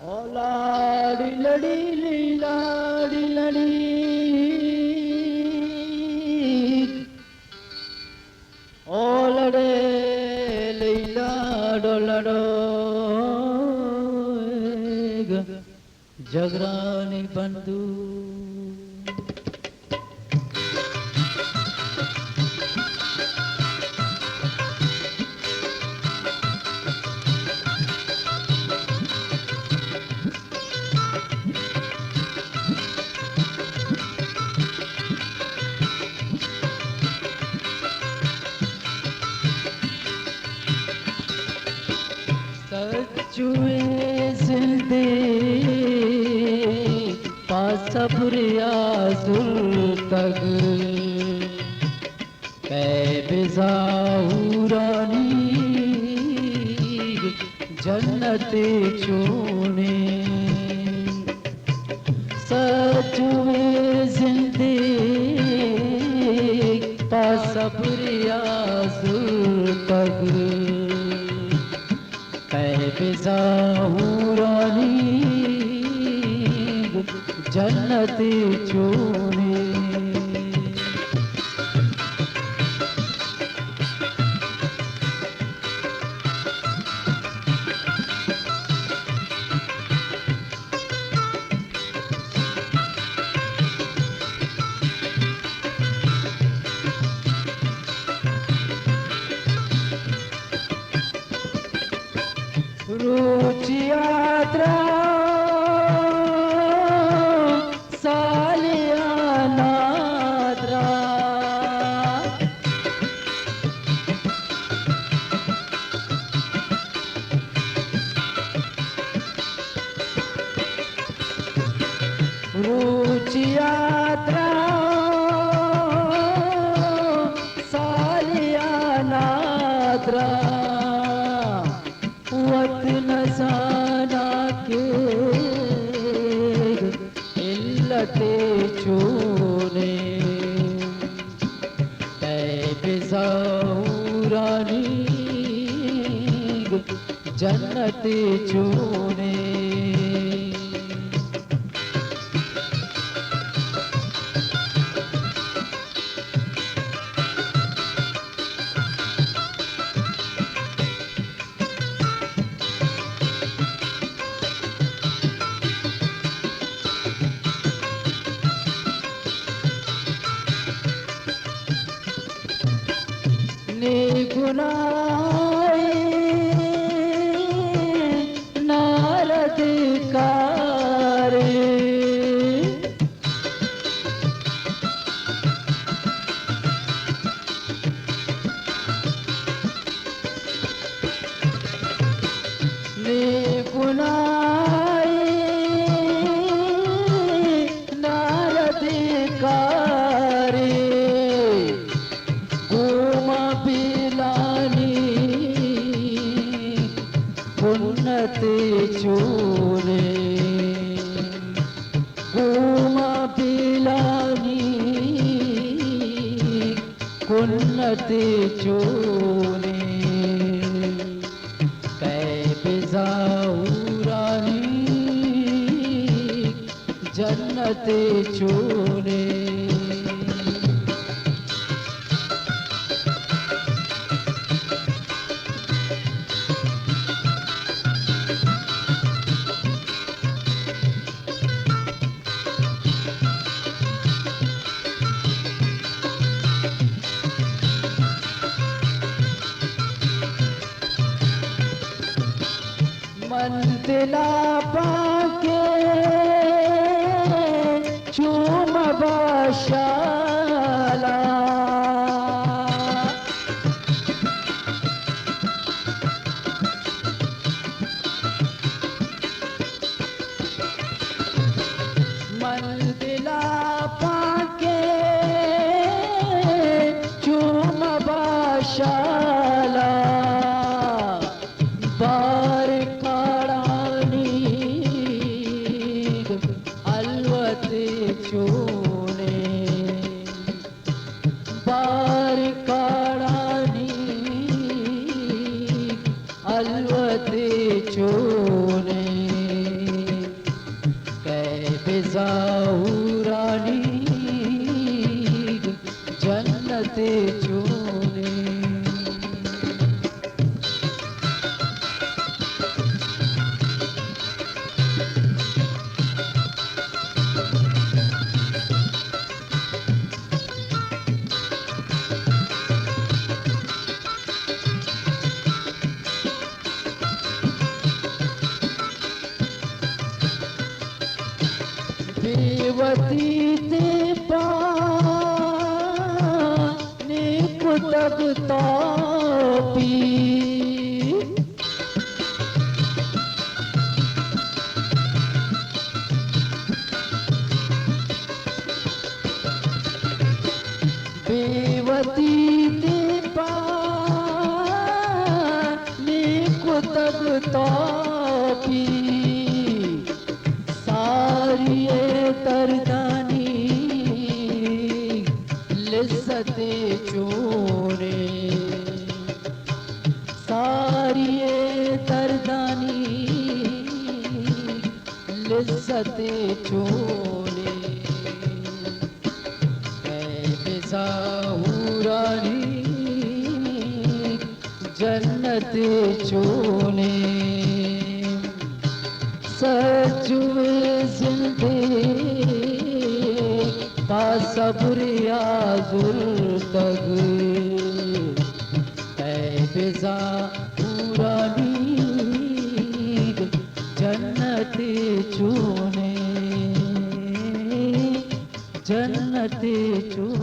ओ लाड़ी लड़ी लाड़ी लड़ी ओ लड़े लैला डोलड़ो जगरानी बंधु सचुए जिंदे पासपुरिया सुल्तग कैबिजाऊरानी जन्नत चूने सचुए जिंदे पासपुरिया सुल्तग कैबिजाऊरानी जन्नत चूने रुचि यात्रा सालियानाद्रा रुचि यात्रा सालियानाद्रा वतन जाना के इल्लते चूने कैबिजाऊरानी जन्नत चूने गुनाए नारद कारे ने गुनाए नारद कारे उन्नत चूने गुमा पिलानी उन्नत चूने कैबिजाऊरानी जन्नत चूने मंदिला पाके चूम बाशाला मंदिला पाके चूम बाशाला बार चूने बार काड़ानी अलवत चूने बेजाहुरानी जन्नत चूने। देवती ते पाने को तब तापी देवती ते पाने को तब तापी सारी तरदानी लिज्जते चूने। सारी तरदानी लिज्जते चूने। बेजाहुरानी जन्नत चूने। सजुए जिंदे बासब्रिया जुल्तग बेजाहुरानी जन्नत चूने। जन्नत चूने।